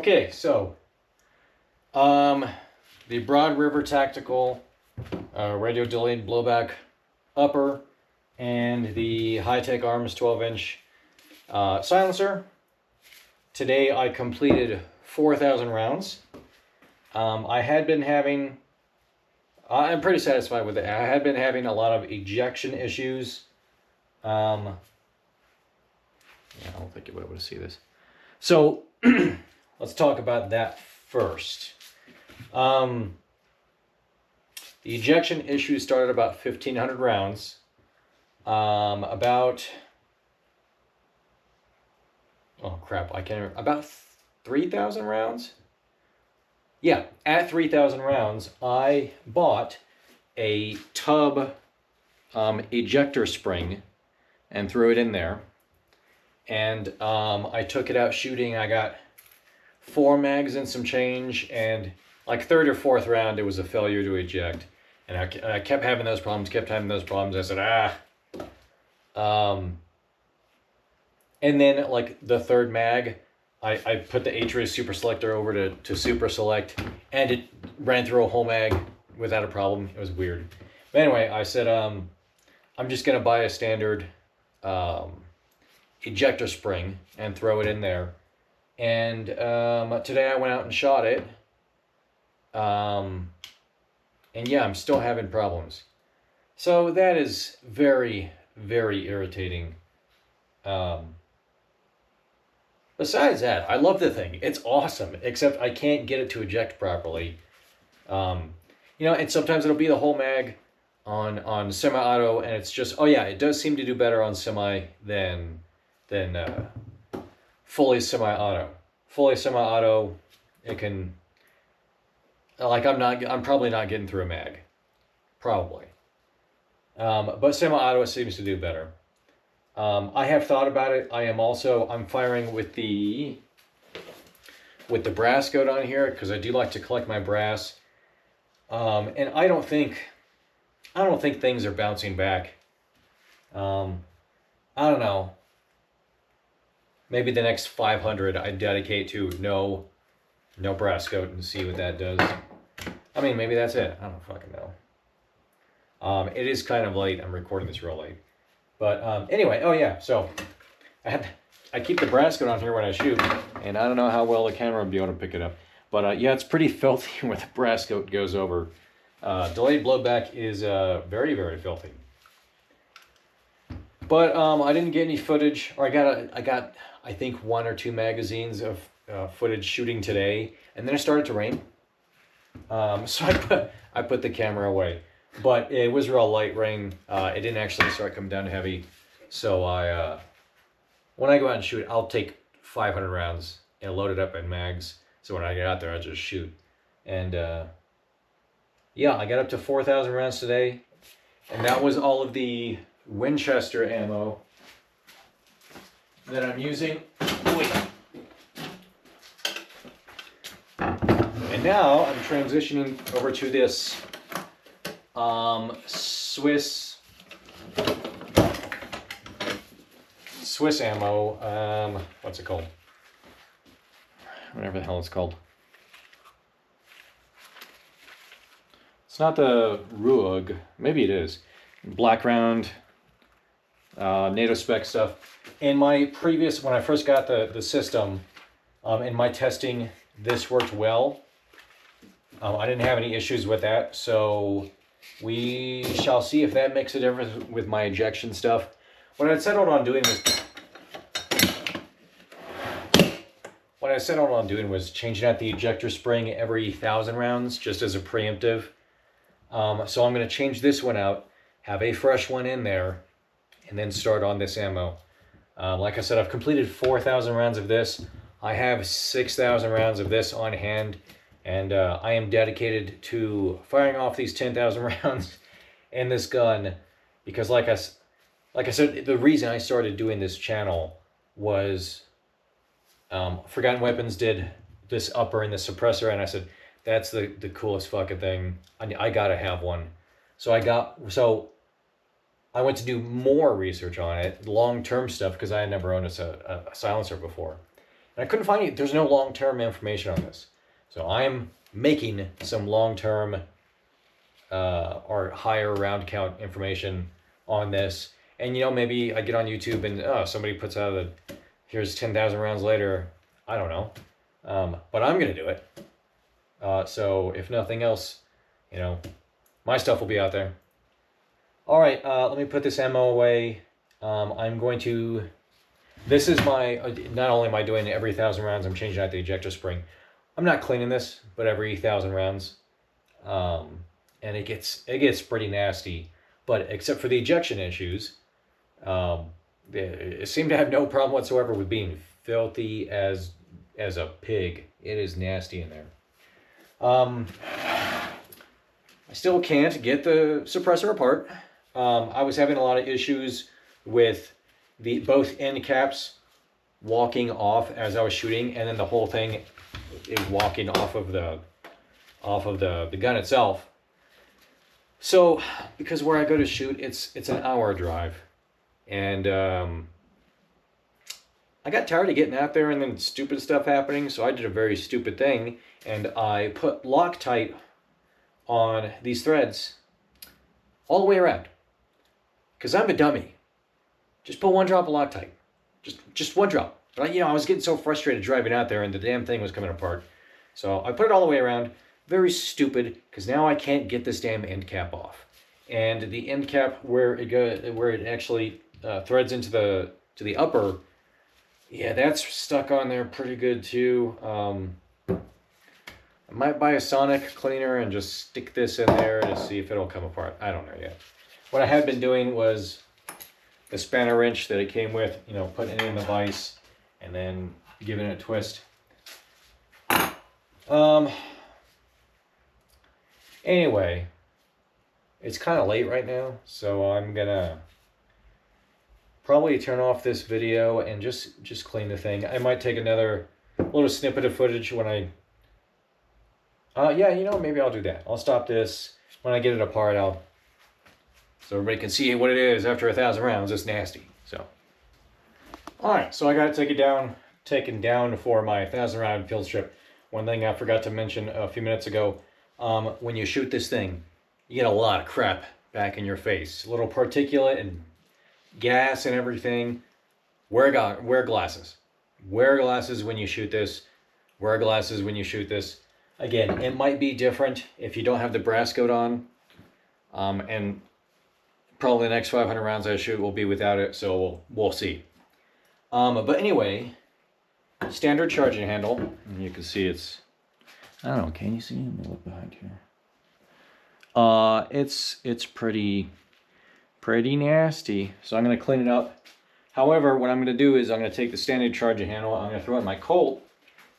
Okay, so the Broad River Tactical radio delayed blowback upper and the HITECH Arms 12-inch silencer. Today I completed 4,000 rounds. I had been having, I'm pretty satisfied with it. I had been having a lot of ejection issues. Yeah, I don't think you'll be able to see this. So let's talk about that first. The ejection issue started about 1,500 rounds. About 3,000 rounds? Yeah, at 3,000 rounds, I bought a tub ejector spring and threw it in there. And I took it out shooting. I got 4 mags and some change, and like third or fourth round, it was a failure to eject. And I kept having those problems, I said, and then like the third mag, I put the H-Race Super Selector over to Super Select, and it ran through a whole mag without a problem. It was weird. But anyway, I said, I'm just going to buy a standard ejector spring and throw it in there. And today I went out and shot it. And yeah, I'm still having problems. So that is very, very irritating. Besides that, I love the thing. It's awesome, except I can't get it to eject properly. And sometimes it'll be the whole mag on semi-auto, and it's just, oh yeah, it does seem to do better on semi than fully semi-auto. Fully semi-auto, it can, like, I'm probably not getting through a mag. Probably. But semi-auto, it seems to do better. I have thought about it. I'm firing with the brass goat on here, because I do like to collect my brass. And I don't think things are bouncing back. I don't know. Maybe the next 500 I dedicate to no brass goat and see what that does. I mean, maybe that's it. I don't fucking know. It is kind of late. I'm recording this real late. But anyway, oh yeah, so I keep the brass goat on here when I shoot, and I don't know how well the camera will be able to pick it up. But yeah, it's pretty filthy where the brass goat goes over. Delayed blowback is very, very filthy. But I didn't get any footage, or I got I think 1 or 2 magazines of footage shooting today, and then it started to rain. So I put the camera away. But it was real light rain. It didn't actually start coming down heavy. So when I go out and shoot, I'll take 500 rounds and load it up in mags. So when I get out there, I just shoot. And yeah, I got up to 4,000 rounds today. And that was all of the Winchester ammo that I'm using. And now I'm transitioning over to this Swiss ammo, what's it called? Whatever the hell it's called. It's not the Ruug, maybe it is. Black round, NATO spec stuff. In my previous, when I first got the system, in my testing, this worked well. I didn't have any issues with that, so we shall see if that makes a difference with my ejection stuff. What I settled on doing was changing out the ejector spring every 1,000 rounds, just as a preemptive. So I'm going to change this one out, have a fresh one in there, and then start on this ammo. Like I said, I've completed 4,000 rounds of this. I have 6,000 rounds of this on hand. And I am dedicated to firing off these 10,000 rounds in this gun, because like I said, the reason I started doing this channel was Forgotten Weapons did this upper and the suppressor, and I said, that's the coolest fucking thing. I gotta have one. So I went to do more research on it, long-term stuff, because I had never owned a silencer before. And I couldn't find it. There's no long-term information on this. So I'm making some long-term or higher round count information on this. And, you know, maybe I get on YouTube and somebody puts out here's 10,000 rounds later. I don't know. But I'm going to do it. So if nothing else, you know, my stuff will be out there. All right, let me put this ammo away. I'm going to, this is my, not only am I doing it every 1,000 rounds, I'm changing out the ejector spring. I'm not cleaning this, but every 1,000 rounds. And it gets pretty nasty. But except for the ejection issues, it seemed to have no problem whatsoever with being filthy as a pig. It is nasty in there. I still can't get the suppressor apart. I was having a lot of issues with both end caps walking off as I was shooting, and then the whole thing is walking off of the gun itself. So, because where I go to shoot, it's an hour drive, and I got tired of getting out there and then stupid stuff happening, so I did a very stupid thing, and I put Loctite on these threads all the way around. Because I'm a dummy. Just put one drop of Loctite. Just one drop. But I was getting so frustrated driving out there and the damn thing was coming apart. So I put it all the way around. Very stupid, because now I can't get this damn end cap off. And the end cap where it actually threads into the upper, yeah, that's stuck on there pretty good too. I might buy a sonic cleaner and just stick this in there to see if it'll come apart. I don't know yet. What I had been doing was the spanner wrench that it came with, putting it in the vise and then giving it a twist. Anyway, it's kind of late right now, so I'm gonna probably turn off this video and just clean the thing. I might take another little snippet of footage when maybe I'll do that. I'll stop this when I get it apart. So everybody can see what it is after 1,000 rounds. It's nasty. So, all right. So I got it taken down for my 1,000 round field strip. One thing I forgot to mention a few minutes ago: when you shoot this thing, you get a lot of crap back in your face. A little particulate and gas and everything. Wear glasses. Wear glasses when you shoot this. Wear glasses when you shoot this. Again, it might be different if you don't have the brass coat on. And probably the next 500 rounds I shoot will be without it, so we'll see. But anyway, standard charging handle. And you can see it's, I don't know, can you see? Let me look behind here. It's pretty nasty, so I'm going to clean it up. However, what I'm going to do is I'm going to take the standard charging handle, I'm going to throw it in my Colt,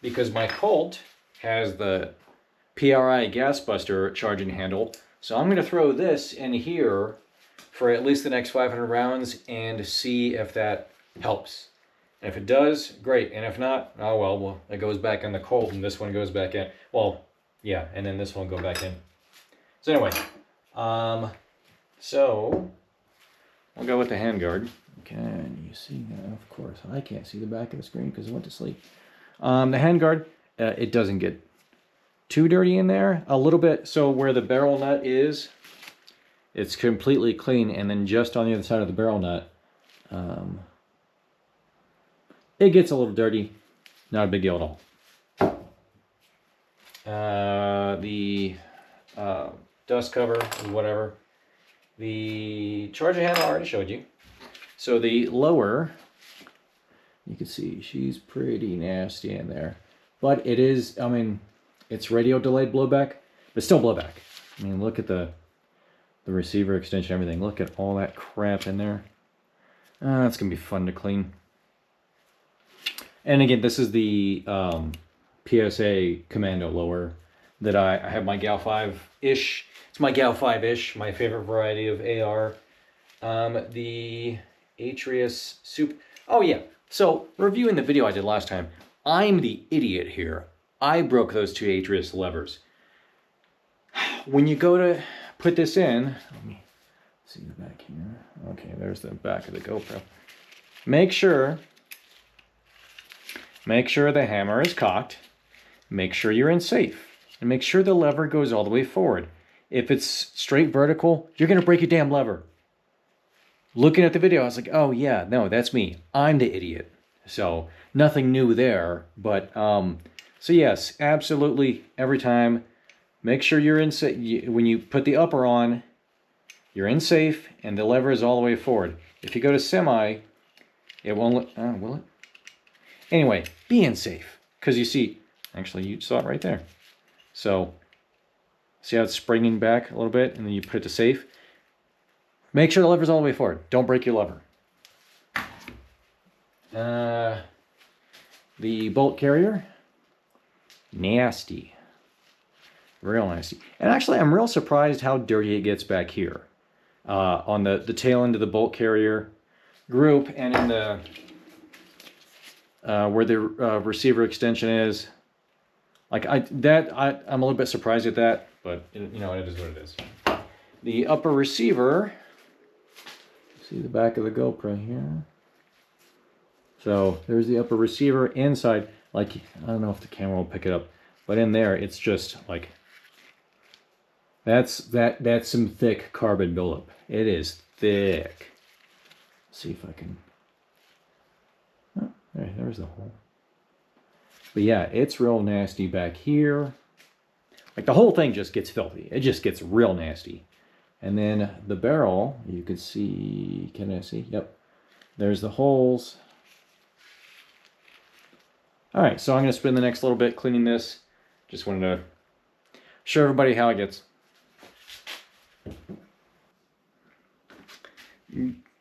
because my Colt has the PRI gas buster charging handle. So I'm going to throw this in here for at least the next 500 rounds and see if that helps. And if it does, great. And if not, oh well, it goes back in the Colt and this one goes back in. Well, yeah, and then this one will go back in. So anyway, so I'll go with the handguard. Can you see that? Of course, I can't see the back of the screen because I went to sleep. The handguard, it doesn't get too dirty in there. A little bit, so where the barrel nut is, it's completely clean, and then just on the other side of the barrel nut, it gets a little dirty. Not a big deal at all. The dust cover is whatever. The charger handle I already showed you. So the lower, you can see she's pretty nasty in there. But it is, I mean, it's radio delayed blowback, but still blowback. I mean, look at the receiver extension, everything. Look at all that crap in there. That's going to be fun to clean. And again, this is the PSA Commando lower that I have my Gal 5-ish. It's my Gal 5-ish, my favorite variety of AR. The Atrius Super. Oh yeah, so reviewing the video I did last time, I'm the idiot here. I broke those two Atrius levers. When you go to put this in, let me see the back here. Okay, there's the back of the GoPro. Make sure make sure the hammer is cocked, make sure you're in safe, and make sure the lever goes all the way forward. If it's straight vertical, you're going to break your damn lever. Looking at the video, I was like, oh yeah, no, that's me. I'm the idiot. So nothing new there. But so yes, absolutely every time, make sure you're in safe. When you put the upper on, you're in safe and the lever is all the way forward. If you go to semi, it won't, will it? Anyway, be in safe. Because you see, actually you saw it right there. So see how it's springing back a little bit and then you put it to safe? Make sure the lever's all the way forward. Don't break your lever. The bolt carrier, nasty. Real nasty. And actually, I'm real surprised how dirty it gets back here. On the tail end of the bolt carrier group and in the where the receiver extension is. Like I'm a little bit surprised at that, but you know, it is what it is. The upper receiver, see the back of the GoPro here. So there's the upper receiver inside. Like, I don't know if the camera will pick it up, but in there it's just like that's some thick carbon buildup. It is thick. Let's see if I can. Oh, there's the hole. But yeah, it's real nasty back here. Like the whole thing just gets filthy. It just gets real nasty. And then the barrel, you can see, can I see? Yep. There's the holes. All right, so I'm gonna spend the next little bit cleaning this. Just wanted to show everybody how it gets.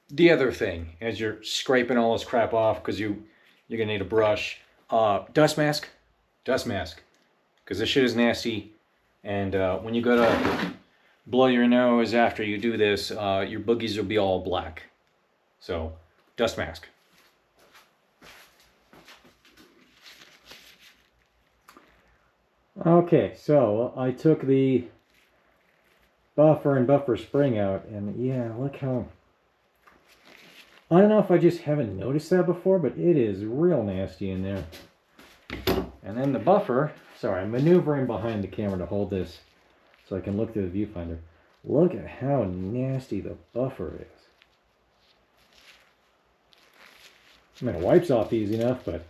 The other thing, as you're scraping all this crap off, because you're gonna need a brush, dust mask, because this shit is nasty. And when you go to blow your nose after you do this, your boogies will be all black. So, dust mask. Okay, so I took the buffer and buffer spring out, and yeah, look how... I don't know if I just haven't noticed that before, but it is real nasty in there. And then the buffer, sorry, I'm maneuvering behind the camera to hold this so I can look through the viewfinder. Look at how nasty the buffer is. I mean, it wipes off easy enough, but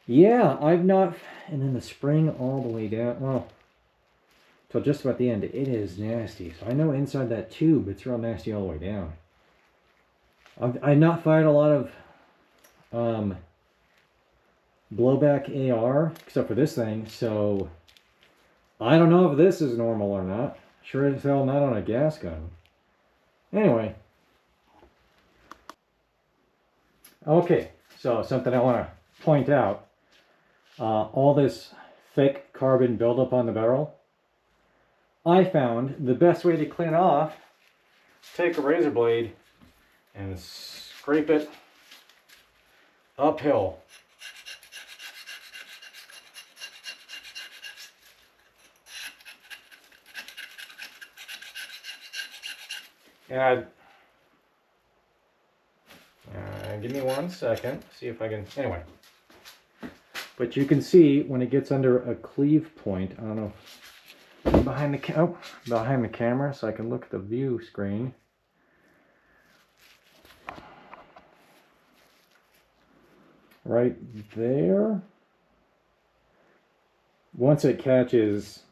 yeah, I've not... And then the spring all the way down, well, till just about the end, it is nasty. So I know inside that tube, it's real nasty all the way down. I've not fired a lot of blowback AR, except for this thing, so I don't know if this is normal or not. Sure as hell not on a gas gun. Anyway. Okay, so something I want to point out. All this thick carbon buildup on the barrel. I found the best way to clean it off, take a razor blade and scrape it uphill. And give me 1 second, see if I can, anyway. But you can see when it gets under a cleave point, I don't know, behind the camera so I can look at the view screen. Right there. Once it catches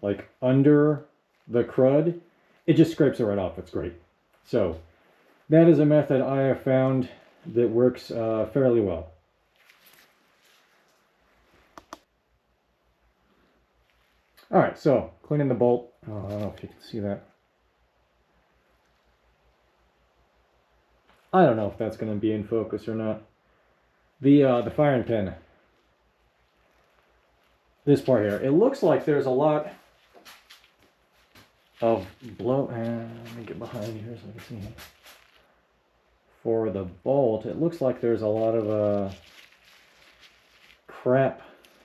like under the crud, it just scrapes it right off. It's great. So that is a method I have found that works fairly well. All right, so cleaning the bolt. Oh, I don't know if you can see that. I don't know if that's going to be in focus or not. The firing pin. This part here. It looks like there's a lot of blow. Let me get behind here so I can see. For the bolt, it looks like there's a lot of crap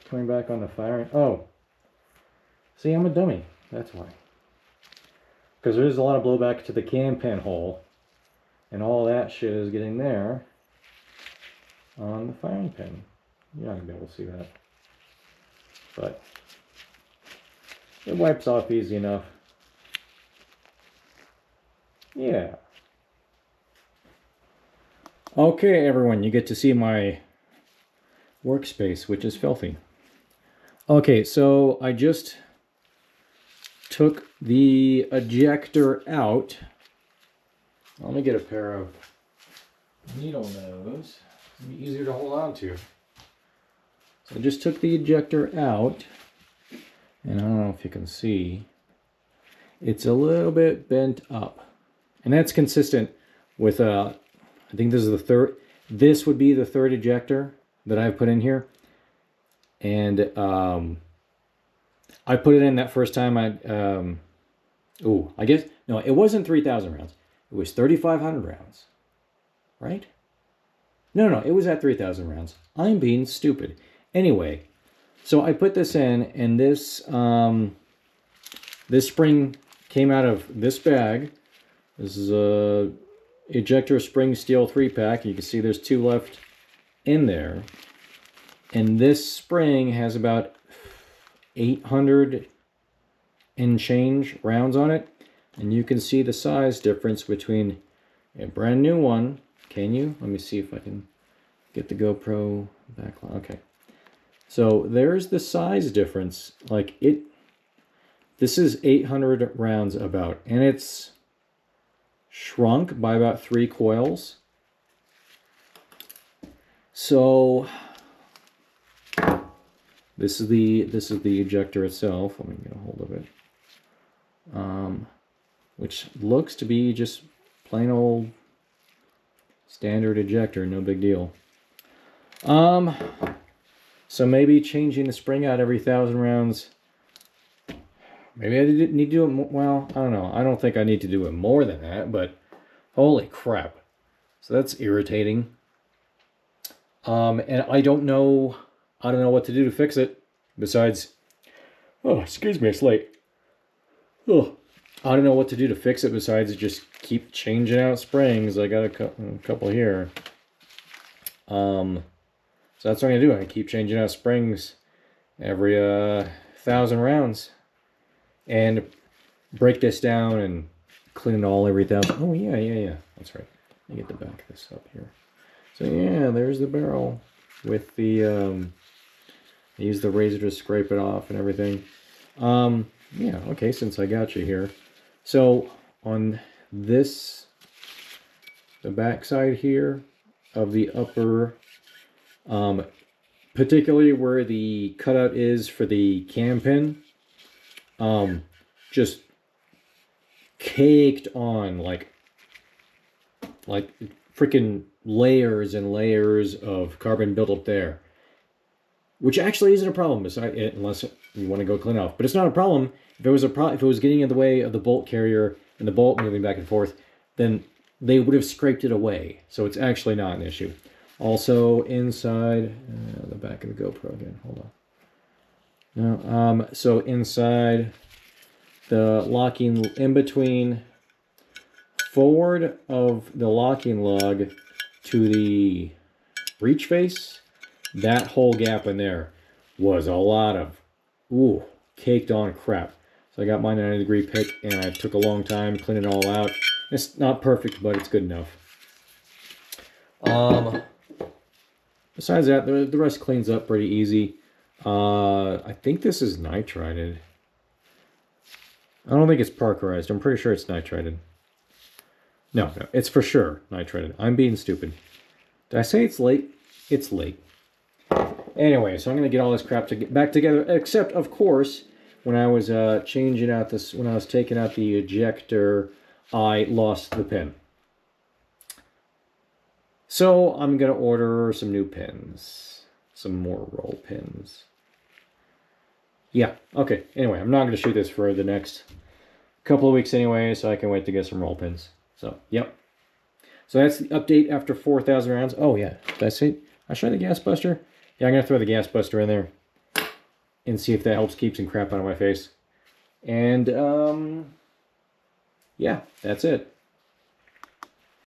coming back on the firing. Oh. See, I'm a dummy. That's why. Because there's a lot of blowback to the cam pin hole. And all that shit is getting there. on the firing pin. You're not going to be able to see that. But it wipes off easy enough. Yeah. Okay, everyone, you get to see my workspace, which is filthy. Okay, so I just took the ejector out. Let me get a pair of needle nose. It'll be easier to hold on to. So I just took the ejector out, and I don't know if you can see, it's a little bit bent up. And that's consistent with, I think this is the third, this would be the third ejector that I've put in here. And I put it in that first time I guess, no, it wasn't 3,000 rounds. It was 3,500 rounds, right? No, it was at 3,000 rounds. I'm being stupid. Anyway, so I put this in, and this, this spring came out of this bag. This is a ejector spring steel 3-pack. You can see there's 2 left in there. And this spring has about 800 and change rounds on it. And you can see the size difference between a brand new one. Can you? Let me see if I can get the GoPro back. Okay. So there's the size difference. Like this is 800 rounds about, and it's shrunk by about 3 coils. So this is the ejector itself. Let me get a hold of it. Which looks to be just plain old standard ejector, no big deal. So maybe changing the spring out every 1,000 rounds. Maybe I didn't need to do it more. Well, I don't know. I don't think I need to do it more than that, but holy crap. So that's irritating. And I don't know what to do to fix it besides, oh, excuse me, it's late. Oh, I don't know what to do to fix it besides just keep changing out springs. I got a couple here. So that's what I'm gonna do. I keep changing out springs every 1,000 rounds, and break this down and clean it all every 1,000. Oh yeah. That's right. Let me get the back of this up here. So yeah, there's the barrel with the. I use the razor to scrape it off and everything. Yeah. Okay. Since I got you here, so on this, the back side here of the upper. Particularly where the cutout is for the cam pin, just caked on like freaking layers and layers of carbon buildup there, which actually isn't a problem unless you want to go clean off. But it's not a problem if it was if it was getting in the way of the bolt carrier and the bolt moving back and forth, then they would have scraped it away. So it's actually not an issue. Also inside the back of the GoPro again. Hold on. No, so inside the locking in between forward of the locking lug to the breech face, that whole gap in there was a lot of caked on crap. So I got my 90-degree pick, and I took a long time cleaning it all out. It's not perfect, but it's good enough. Besides that, the rest cleans up pretty easy. I think this is nitrided. I don't think it's parkerized. I'm pretty sure it's nitrided. No, it's for sure nitrided. I'm being stupid. Did I say it's late? It's late. Anyway, so I'm going to get all this crap back together, except, of course, when I was changing out this, when I was taking out the ejector, I lost the pin. So I'm going to order some new pins, some more roll pins. Yeah, okay. Anyway, I'm not going to shoot this for the next couple of weeks anyway, so I can wait to get some roll pins. So, yep. So that's the update after 4,000 rounds. Oh, yeah. Did I say, I show the gas buster? Yeah, I'm going to throw the gas buster in there and see if that helps keep some crap out of my face. And, yeah, that's it.